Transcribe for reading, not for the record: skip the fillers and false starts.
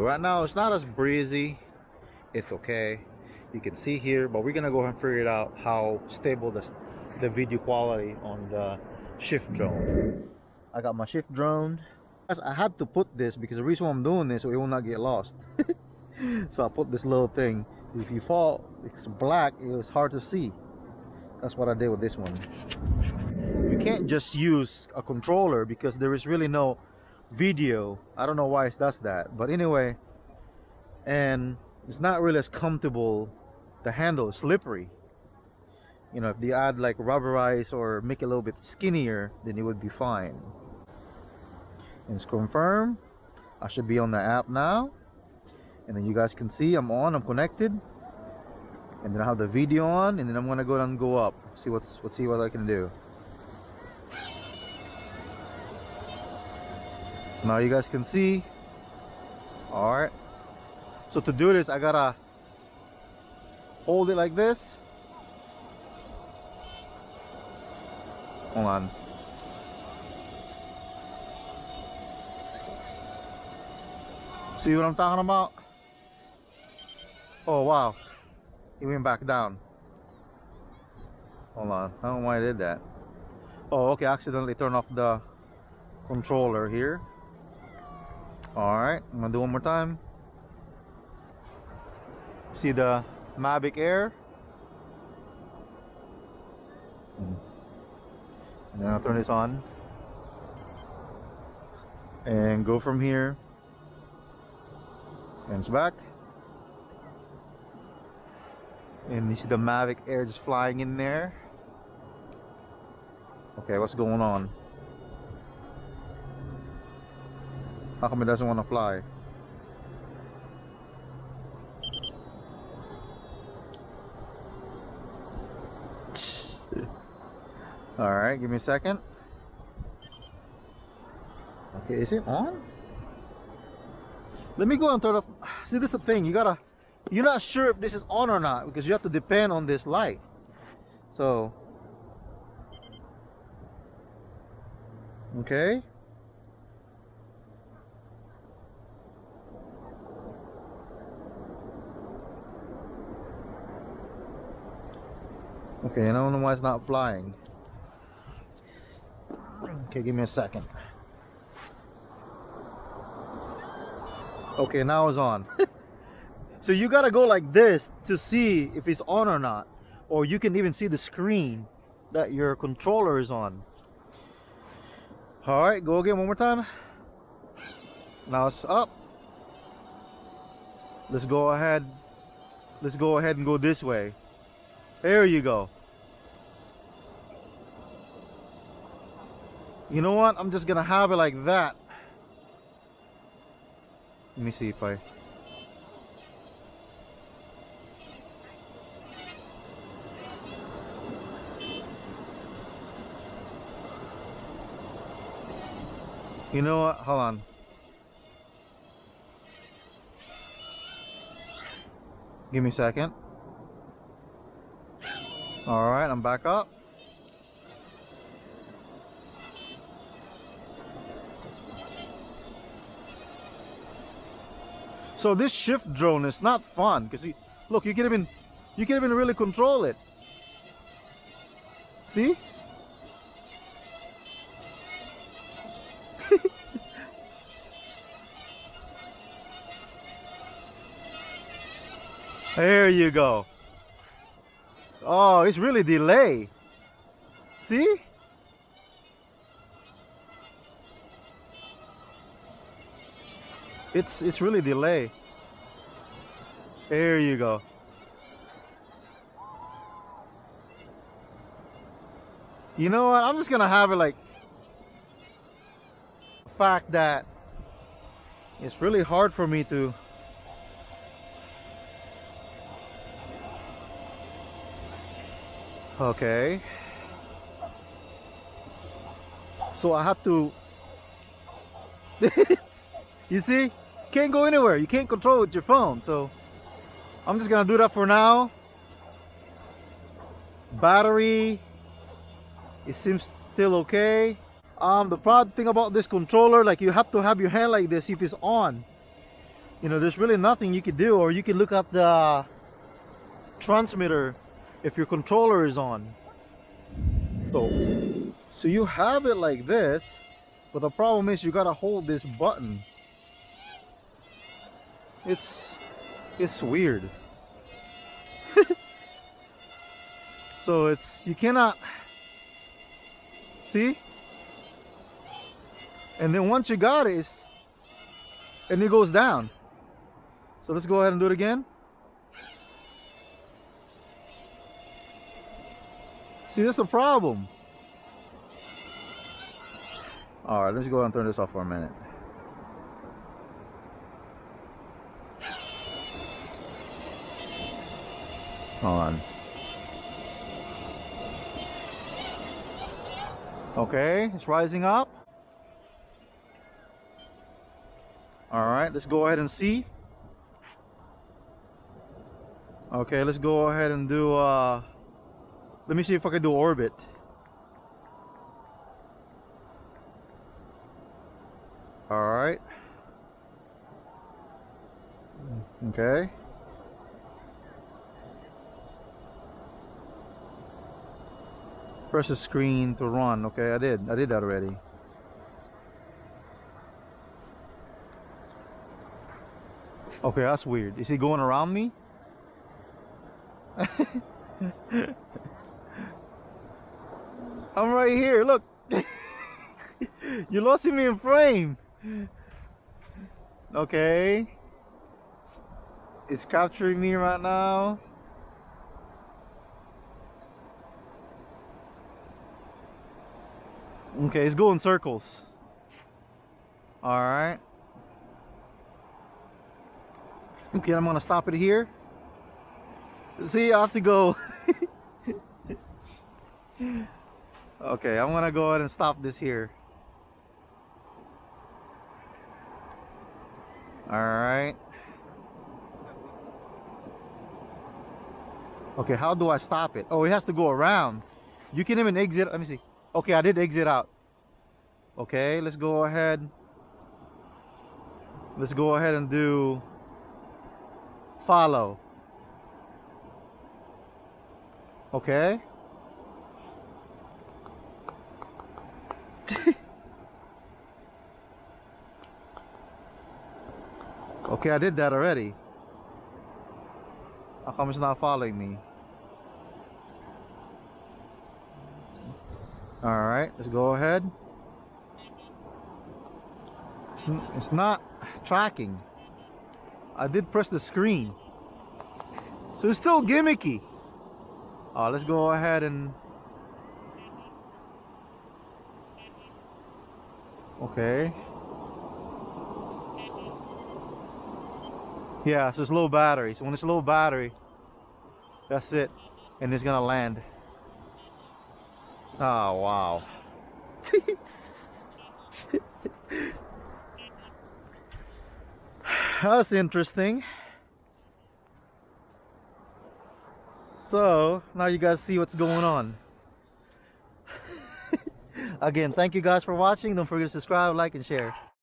Right now it's not as breezy. It's okay. You can see here, but we're gonna go ahead and figure it out how stable the video quality on the ShiFT drone. I got my ShiFT drone. I had to put this because the reason why I'm doing this so it will not get lost. So I put this little thing. If you fall, it's black, it's hard to see. That's what I did with this one. You can't just use a controller because there is really no video. I don't know why it does that, but anyway, and it's not really as comfortable. The handle is slippery. You know, if they add like rubberize or make it a little bit skinnier, then it would be fine. And it's confirmed. I should be on the app now, and then you guys can see I'm on, I'm connected, and then I have the video on, and then I'm gonna go down and go up, see what I can do. Now you guys can see. Alright, so to do this I gotta hold it like this. Hold on. See what I'm talking about? Oh wow, he went back down. Hold on, I don't know why I did that. Oh, okay, I accidentally turned off the controller here. Alright, I'm gonna do one more time. See the Mavic Air? And then I'll turn this on and go from here, and it's back, and you see the Mavic Air just flying in there. Okay, what's going on? How come it doesn't want to fly? Alright, give me a second. Okay, is it on? Let me go and turn off. See, this is the thing, you're not sure if this is on or not because you have to depend on this light. So okay, I don't know why it's not flying. Okay, give me a second. Okay, now it's on. So you gotta go like this to see if it's on or not, or you can even see the screen that your controller is on. Alright, go again one more time. Now it's up. Let's go ahead and go this way. There you go. You know what? I'm just gonna have it like that. Let me see if I... You know what? Hold on. Give me a second. Alright, I'm back up. So this ShiFT drone is not fun because look, you can even really control it. See? There you go. Oh, it's really delay. See? It's really delay. There you go. You know what? I'm just gonna have it like the fact that it's really hard for me to okay. So I have to you see? Can't go anywhere. You can't control it with your phone. So I'm just gonna do that for now. Battery, it seems still okay. The problem thing about this controller, like you have to have your hand like this if it's on. you know, there's really nothing you could do. Or you can look at the transmitter if your controller is on. So you have it like this, but the problem is you gotta hold this button. It's weird. So you cannot see, and then once you got it, and it goes down. So let's go ahead and do it again. See, that's a problem. All right, let's go ahead and turn this off for a minute. Hold on. Okay, it's rising up. All right, let's go ahead and see. Okay, let's go ahead and do let me see if I can do orbit. All right. Okay. Press the screen to run. Okay, I did that already. Okay, that's weird. Is he going around me? I'm right here, look. You lost me in frame. Okay. It's capturing me right now. Okay, it's going circles. Alright. Okay, I'm gonna stop it here. See, I have to go. Okay, I'm gonna go ahead and stop this here. Alright. Okay, how do I stop it? Oh, it has to go around. You can even exit. Let me see. Okay, I did exit out. Okay, let's go ahead. Let's go ahead and do follow. Okay. Okay, I did that already. How come it's not following me? Alright, let's go ahead. It's not tracking. I did press the screen. So it's still gimmicky. Let's go ahead and... Okay. Yeah, so it's low battery. So when it's low battery, that's it. And it's gonna land. Oh, wow. That's interesting. So now you guys see what's going on. Again, thank you guys for watching. Don't forget to subscribe, like, and share.